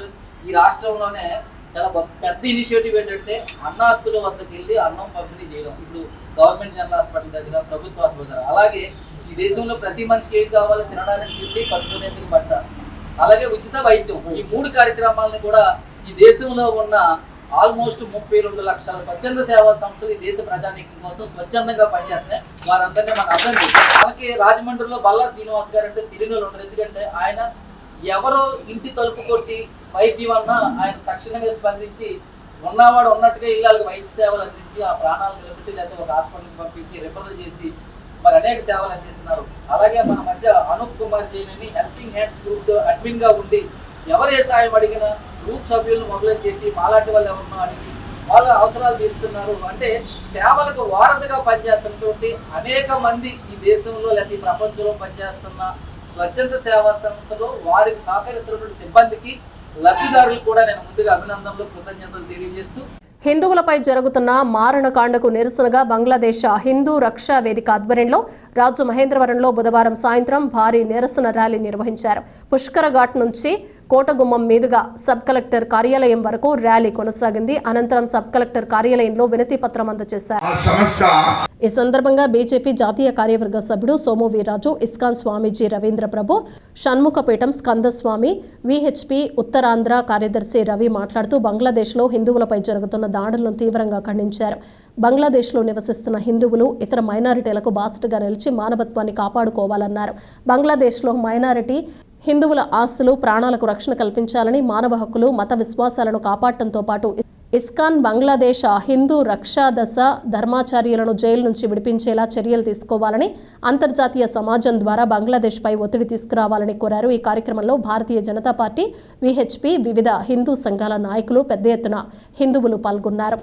ఈ రాష్ట్రంలోనే చాలా పెద్ద ఇనిషియేటివ్ ఏంటంటే అన్నార్థుల వద్దకు వెళ్ళి అన్నం పంపిణీ చేయడం. ఇప్పుడు గవర్నమెంట్ జనరల్ హాస్పిటల్ దగ్గర, ప్రభుత్వ హాస్పిటల్, అలాగే ఈ దేశంలో ప్రతి మనిషికి ఏం కావాలో తినడానికి తిండి, కట్టుకునేందుకు బట్ట, అలాగే ఉచిత వైద్యం, ఈ 3 కార్యక్రమాలను కూడా ఈ దేశంలో ఉన్న ఆల్మోస్ట్ 32 లక్షల స్వచ్ఛంద సేవా సంస్థలు ఈ దేశ ప్రజానీకం కోసం స్వచ్ఛందంగా పనిచేస్తున్నాయి. వారందరినీ మనం అర్థం చేస్తాం. అలాగే రాజమండ్రిలో బల్లా శ్రీనివాస్ గారు అంటే తిరిగిలో ఉండదు. ఎందుకంటే ఆయన ఎవరో ఇంటి తలుపు కొట్టి వైద్యం అన్నా ఆయన తక్షణమే స్పందించి ఉన్నవాడు ఉన్నట్టుగా ఇళ్ళకి వైద్య సేవలు అందించి ఆ ప్రాణాలు నిలబెట్టి లేకపోతే ఒక హాస్పిటల్కి పంపించి రిఫరల్ చేసి మరి అనేక సేవలు అందిస్తున్నారు. అలాగే మన మధ్య అనూప్ కుమార్ జైన్ అని హెల్పింగ్ హ్యాండ్స్ గ్రూప్ అడ్మిన్గా ఉండి ఎవరు ఏ సాయం అడిగినా గ్రూప్ సభ్యులను మొబిలైజ్ చేసి మాలాంటి వాళ్ళు ఎవరినో అడిగి వాళ్ళ అవసరాలు తీరుతున్నారు. అంటే సేవలకు వారధిగా పనిచేస్తున్నటువంటి అనేక మంది ఈ దేశంలో లేకపోతే ఈ ప్రపంచంలో పనిచేస్తున్న స్వచ్ఛంద సేవా సంస్థలో వారికి సహకరిస్తున్నటువంటి సిబ్బందికి, లబ్ధిదారులకు కూడా నేను ముందుగా అభినందనలు, కృతజ్ఞతలు తెలియజేస్తూ, హిందువులపై జరుగుతున్న మారణకాండకు నిరసనగా బంగ్లాదేశ్ హిందూ రక్షా వేదిక ఆధ్వర్యంలో రాజమహేంద్రవరంలో బుధవారం సాయంత్రం భారీ నిరసన ర్యాలీ నిర్వహించారు. పుష్కర ఘాట్ నుంచి కోటగుమ్మం మీదుగా సబ్ కలెక్టర్ కార్యాలయం వరకు ర్యాలీ కొనసాగింది. అనంతరం సబ్ కలెక్టర్ కార్యాలయంలో వినతి పత్రం అందజేశారు. ఈ సందర్భంగా బీజేపీ జాతీయ కార్యవర్గ సభ్యుడు సోము వీర్రాజు, ఇస్కాన్ స్వామీజీ రవీంద్ర ప్రభు, షణ్ముఖపీఠం స్కందస్వామి, విహెచ్పి ఉత్తరాంధ్ర కార్యదర్శి రవి మాట్లాడుతూ బంగ్లాదేశ్లో హిందువులపై జరుగుతున్న దాడులను తీవ్రంగా ఖండించారు. బంగ్లాదేశ్లో నివసిస్తున్న హిందువులు ఇతర మైనారిటీలకు బాసటగా నిలిచి మానవత్వాన్ని కాపాడుకోవాలన్నారు. బంగ్లాదేశ్లో మైనారిటీ హిందువుల ఆస్తులు, ప్రాణాలకు రక్షణ కల్పించాలని, మానవ హక్కులు, మత విశ్వాసాలను కాపాడటంతో పాటు ఇస్కాన్ బంగ్లాదేశ్ హిందూ రక్షాదశ ధర్మాచార్యులను జైలు నుంచి విడిపించేలా చర్యలు తీసుకోవాలని, అంతర్జాతీయ సమాజం ద్వారా బంగ్లాదేశ్పై ఒత్తిడి తీసుకురావాలని కోరారు. ఈ కార్యక్రమంలో భారతీయ జనతా పార్టీ, విహెచ్పి, వివిధ హిందూ సంఘాల నాయకులు పెద్ద ఎత్తున హిందువులు పాల్గొన్నారు.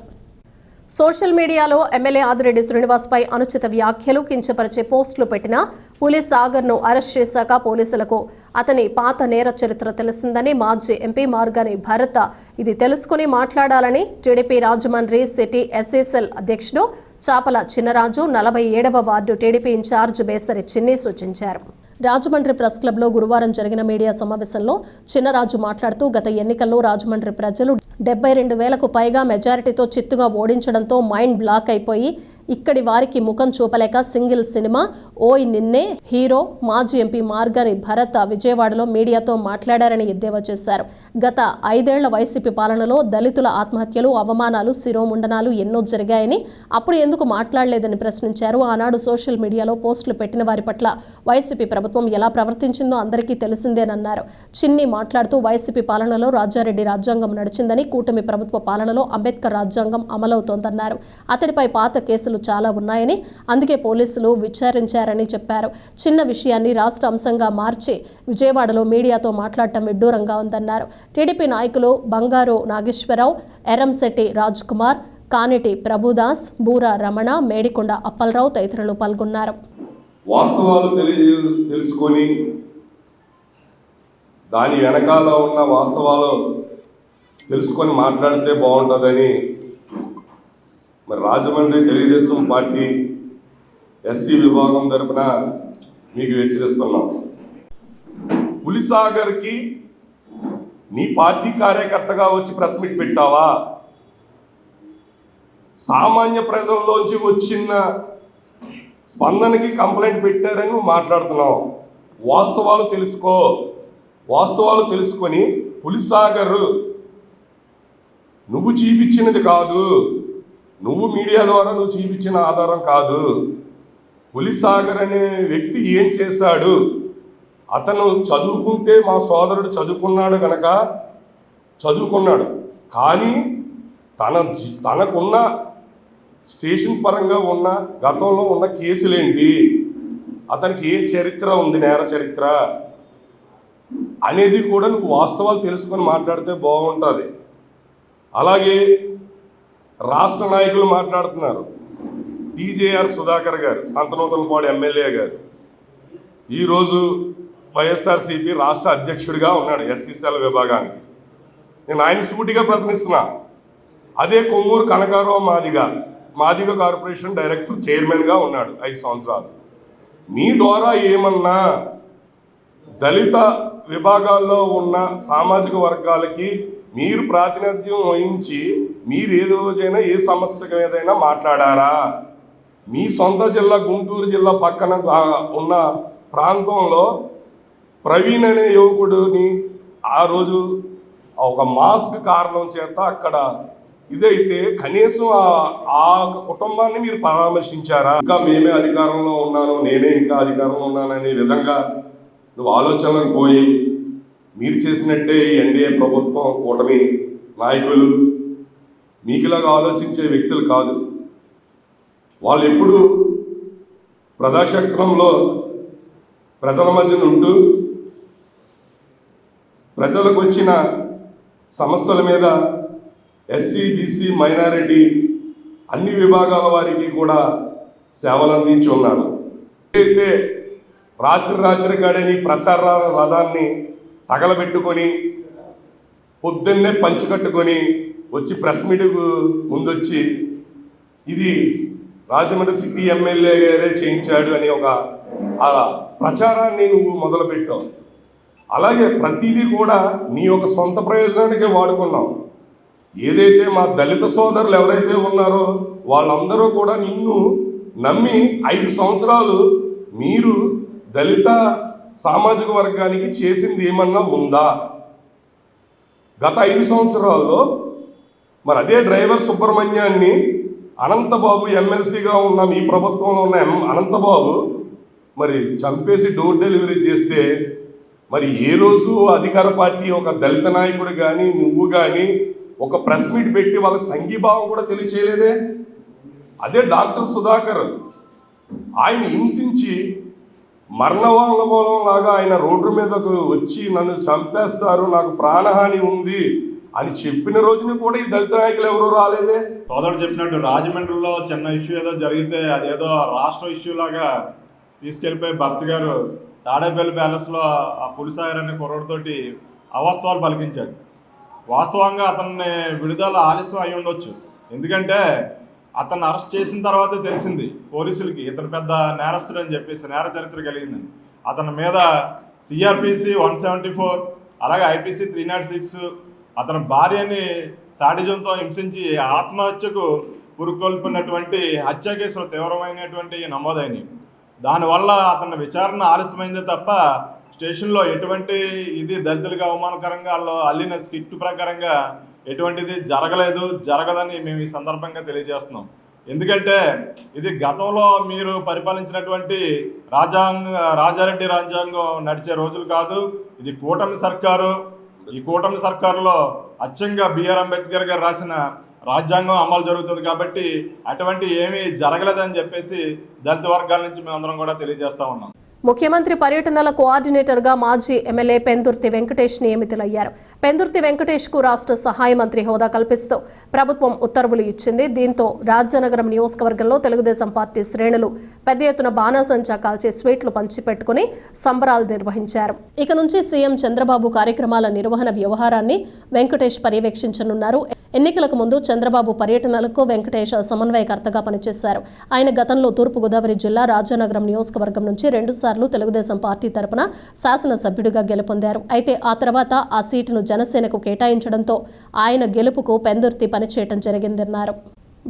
సోషల్ మీడియాలో ఎమ్మెల్యే ఆదిరెడ్డి శ్రీనివాస్పై అనుచిత వ్యాఖ్యలు, కించపరిచే పోస్టులు పెట్టిన పులిస్ సాగర్ను అరెస్ట్ చేశాక పోలీసులకు అతని పాత నేర చరిత్ర తెలిసిందని మాజీ ఎంపీ మార్గాని భరత్ ఇది తెలుసుకుని మాట్లాడాలని టీడీపీ రాజమండ్రి సిటీ ఎస్ఎస్ఎల్ అధ్యక్షుడు చాపల చిన్నరాజు, 47వ ward TDP incharge Besari Chinni సూచించారు. రాజమండ్రి ప్రెస్ క్లబ్లో గురువారం జరిగిన మీడియా సమావేశంలో చిన్నరాజు మాట్లాడుతూ గత ఎన్నికల్లో రాజమండ్రి ప్రజలు 72,000కు పైగా మెజారిటీతో చిత్తుగా ఓడించడంతో మైండ్ బ్లాక్ అయిపోయి ఇక్కడి వారికి ముఖం చూపలేక సింగిల్ సినిమా ఓయ్ నిన్నే హీరో మాజీ ఎంపీ మార్గాని భరత్ విజయవాడలో మీడియాతో మాట్లాడారని ఎద్దేవా చేశారు. గత 5 ఏళ్ల వైసీపీ పాలనలో దళితుల ఆత్మహత్యలు, అవమానాలు, శిరోముండనాలు ఎన్నో జరిగాయని, అప్పుడు ఎందుకు మాట్లాడలేదని ప్రశ్నించారు. ఆనాడు సోషల్ మీడియాలో పోస్టులు పెట్టిన వారి పట్ల వైసీపీ ప్రభుత్వం ఎలా ప్రవర్తించిందో అందరికీ తెలిసిందేనన్నారు. చిన్ని మాట్లాడుతూ వైసీపీ పాలనలో రాజారెడ్డి రాజ్యాంగం నడిచిందని, కూటమి ప్రభుత్వ పాలనలో అంబేద్కర్ రాజ్యాంగం అమలవుతోందన్నారు. అతడిపై పాత కేసులు చాలా ఉన్నాయని, అందుకే పోలీసులు విచారించారని చెప్పారు. చిన్న విషయాన్ని రాష్ట్ర అంశంగా మార్చి విజయవాడలో మీడియాతో మాట్లాడటం విడ్డూరంగా ఉందన్నారు. టీడీపీ నాయకులు బంగారు నాగేశ్వరరావు, ఎరంశెట్టి రాజ్ కుమార్, కానిటి ప్రభుదాస్, బూరా రమణ, మేడికొండ అప్పలరావు తదితరులు పాల్గొన్నారు. వాస్తవాలు తెలుసుకొని దాని వెనకాల ఉన్న వాస్తవాలు తెలుసుకొని మాట్లాడితే బాగుంటుందని మరి రాజమండ్రి తెలుగుదేశం పార్టీ ఎస్సీ విభాగం తరపున మీకు హెచ్చరిస్తున్నాం. పులిసాగర్కి నీ పార్టీ కార్యకర్తగా వచ్చి ప్రెస్ మీట్ పెట్టావా? సామాన్య ప్రజల్లోంచి వచ్చిన స్పందనకి కంప్లైంట్ పెట్టారని నువ్వు మాట్లాడుతున్నావు. వాస్తవాలు తెలుసుకో. వాస్తవాలు తెలుసుకొని పులిసాగర్ నువ్వు చూపించినది కాదు, నువ్వు మీడియా ద్వారా నువ్వు చూపించిన ఆధారం కాదు. పులిసాగర్ అనే వ్యక్తి ఏం చేశాడు? అతను చదువుకుంటే మా సోదరుడు చదువుకున్నాడు కనుక చదువుకున్నాడు, కానీ తనకున్న స్టేషన్ పరంగా ఉన్న గతంలో ఉన్న కేసులేంటి, అతనికి ఏ చరిత్ర ఉంది, నేర చరిత్ర అనేది కూడా నువ్వు వాస్తవాలు తెలుసుకొని మాట్లాడితే బాగుంటుంది. అలాగే రాష్ట్ర నాయకులు మాట్లాడుతున్నారు. టీజేఆర్ సుధాకర్ గారు, సంతనూతలపాడు ఎమ్మెల్యే గారు ఈరోజు వైఎస్ఆర్సీపీ రాష్ట్ర అధ్యక్షుడిగా ఉన్నాడు ఎస్సీసీఎల్ విభాగానికి. నేను ఆయన సూటిగా ప్రశ్నిస్తున్నా. అదే కొమ్మూరు కనకారావు మాదిగ కార్పొరేషన్ డైరెక్టర్ చైర్మన్గా ఉన్నాడు 5 సంవత్సరాలు. మీ ద్వారా ఏమన్నా దళిత విభాగాల్లో ఉన్న సామాజిక వర్గాలకి మీరు ప్రాతినిధ్యం వహించి మీరు ఏ రోజైనా ఏ సమస్య ఏదైనా మాట్లాడారా? మీ సొంత జిల్లా గుంటూరు జిల్లా పక్కన ఉన్న ప్రాంతంలో ప్రవీణ్ అనే యువకుడిని ఆ రోజు ఒక మాస్క్ కారణం చేత అక్కడ ఇదైతే కనీసం ఆ కుటుంబాన్ని మీరు పరామర్శించారా? ఇంకా మేమే అధికారంలో ఉన్నాను, నేనే ఇంకా అధికారంలో ఉన్నాననే విధంగా నువ్వు ఆలోచనలకు పోయి మీరు చేసినట్టే ఎన్డీఏ ప్రభుత్వం, కూటమి నాయకులు మీకులాగా ఆలోచించే వ్యక్తులు కాదు. వాళ్ళు ఎప్పుడు ప్రజాక్షేత్రంలో ప్రజల మధ్యన ఉంటూ ప్రజలకు వచ్చిన సమస్యల మీద ఎస్సీ, బీసీ, మైనారిటీ అన్ని విభాగాల వారికి కూడా సేవలు అందించి ఉన్నారు. అయితే రాత్రి కాడే నీ ప్రచార రథాన్ని తగలబెట్టుకొని పొద్దున్నే పంచికట్టుకొని వచ్చి ప్రెస్ మీట్కు ముందొచ్చి ఇది రాజమండ్రి సిటీ ఎమ్మెల్యే గారే చేయించాడు అని ఒక ప్రచారాన్ని నువ్వు మొదలుపెట్టావు. అలాగే ప్రతిదీ కూడా నీ యొక్క సొంత ప్రయోజనానికే వాడుకున్నావు. ఏదైతే మా దళిత సోదరులు ఎవరైతే ఉన్నారో వాళ్ళందరూ కూడా నిన్ను నమ్మి 5 సంవత్సరాలు మీరు దళిత సామాజిక వర్గానికి చేసింది ఏమన్నా ఉందా? గత 5 సంవత్సరాల్లో మరి అదే డ్రైవర్ సుబ్రహ్మణ్యాన్ని అనంతబాబు ఎమ్మెల్సీగా ఉన్న మీ ప్రభుత్వంలో ఉన్న అనంతబాబు మరి చంపేసి డోర్ డెలివరీ చేస్తే మరి ఏ రోజు అధికార పార్టీ ఒక దళిత నాయకుడు కానీ నువ్వు కానీ ఒక ప్రెస్ మీట్ పెట్టి వాళ్ళ సంఘీభావం కూడా తెలియచేయలేదే. అదే డాక్టర్ సుధాకర్ ఆయన హింసించి మరణవాంగ్మూలం లాగా ఆయన రోడ్డు మీదకు వచ్చి నన్ను చంపేస్తారు, నాకు ప్రాణహాని ఉంది అని చెప్పిన రోజున కూడా ఈ దళిత నాయకులు ఎవరు రాలేదే. సోదరుడు చెప్పినట్టు రాజమండ్రిలో చిన్న ఇష్యూ ఏదో జరిగితే అదేదో రాష్ట్ర ఇష్యూ లాగా తీసుకెళ్ళిపోయి భర్త గారు తాడేపల్లి ప్యాలెస్లో ఆ పులిసాగర్ అనే కుర్రోడితోటి అవాస్తవాలు పలికించాడు. వాస్తవంగా అతన్ని విడుదల ఆలస్యం అయి ఉండొచ్చు. ఎందుకంటే అతన్ని అరెస్ట్ చేసిన తర్వాతే తెలిసింది పోలీసులకి ఇతను పెద్ద నేరస్తుడు అని చెప్పేసి, నేర చరిత్ర కలిగిందని. అతని మీద సిఆర్పిసి 174 అలాగే ఐపీసీ 306 అతని భార్యని సాడిజంతో హింసించి ఆత్మహత్యకు పురుకొల్పినటువంటి హత్య కేసులు తీవ్రమైనటువంటి నమోదైనవి. దానివల్ల అతని విచారణ ఆలస్యమైందే తప్ప స్టేషన్లో ఎటువంటి ఇది దళితులకు అవమానకరంగా అల్లిన స్కిట్ ప్రకారంగా ఎటువంటిది జరగదని మేము ఈ సందర్భంగా తెలియజేస్తున్నాం. ఎందుకంటే ఇది గతంలో మీరు పరిపాలించినటువంటి రాజారెడ్డి రాజ్యాంగం నడిచే రోజులు కాదు. ఇది కూటమి సర్కారు. ఈ కూటమి సర్కారులో అచ్చంగా బిఆర్ అంబేద్కర్ గారు రాసిన రాజ్యాంగం అమలు జరుగుతుంది కాబట్టి అటువంటి ఏమీ జరగలేదని చెప్పేసి దళిత వర్గాల నుంచి మేమందరం కూడా తెలియజేస్తా ఉన్నాం. ముఖ్యమంత్రి పర్యటనల కోఆర్డినేటర్గా మాజీ ఎమ్మెల్యే పెందుర్తి వెంకటేష్ నియమితులయ్యారు. పెందుర్తి వెంకటేష్కు రాష్ట్ర సహాయ మంత్రి హోదా కల్పిస్తూ ప్రభుత్వం ఉత్తర్వులు ఇచ్చింది. దీంతో రాజానగరం నియోజకవర్గంలో తెలుగుదేశం పార్టీ శ్రేణులు పెద్ద ఎత్తున బాణాసంచా కాల్చి స్వీట్లు పంచిపెట్టుకుని సంబరాలు నిర్వహించారు. ఇక నుంచి సీఎం చంద్రబాబు కార్యక్రమాల నిర్వహణ వ్యవహారాన్ని వెంకటేష్ పర్యవేక్షించనున్నారు. ఎన్నికలకు ముందు చంద్రబాబు పర్యటనలకు వెంకటేష్ సమన్వయకర్తగా పనిచేశారు. ఆయన గతంలో తూర్పుగోదావరి జిల్లా రాజానగరం నియోజకవర్గం నుంచి 2 సార్లు తెలుగుదేశం పార్టీ తరపున శాసనసభ్యుడిగా గెలుపొందారు. అయితే ఆ తర్వాత ఆ సీటును జనసేనకు కేటాయించడంతో ఆయన గెలుపుకు పెందుర్తి పనిచేయడం జరిగిందన్నారు.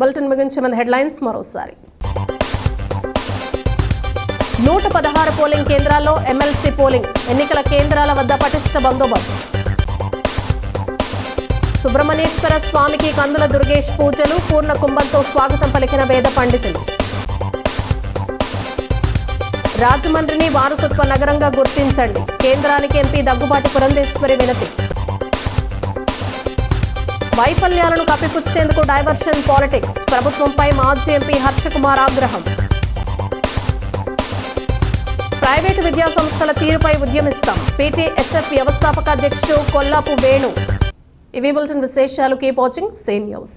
బులెటిన్ ముగించే ముందు హెడ్లైన్స్ మరోసారి. 116 పోలింగ్ కేంద్రాల్లో ఎమ్మెల్సీ పోలింగ్. ఎన్నికల కేంద్రాల వద్ద పటిష్ట బందోబస్తు. సుబ్రహ్మణ్యేశ్వర స్వామికి కందుల దుర్గేష్ పూజలు. పూర్ణ కుంభంతో స్వాగతం పలికిన వేద పండితులు. రాజమండ్రిని వారసత్వ నగరంగా గుర్తించండి. కేంద్రానికి ఎంపీ దగ్గుబాటి పురంధేశ్వరి వినతి. వైఫల్యాలను కప్పిపుచ్చేందుకు డైవర్షన్ పాలిటిక్స్. ప్రభుత్వంపై మాజీ ఎంపీ హర్షకుమార్ ఆగ్రహం. ప్రైవేటు విద్యా సంస్థల తీరుపై ఉద్యమిస్తాం. పీటీఎస్ఎఫ్ వ్యవస్థాపక అధ్యక్షుడు కొల్లాపు వేణు. ఇవి బులెటిన్ విశేషాలు. Keep watching same news.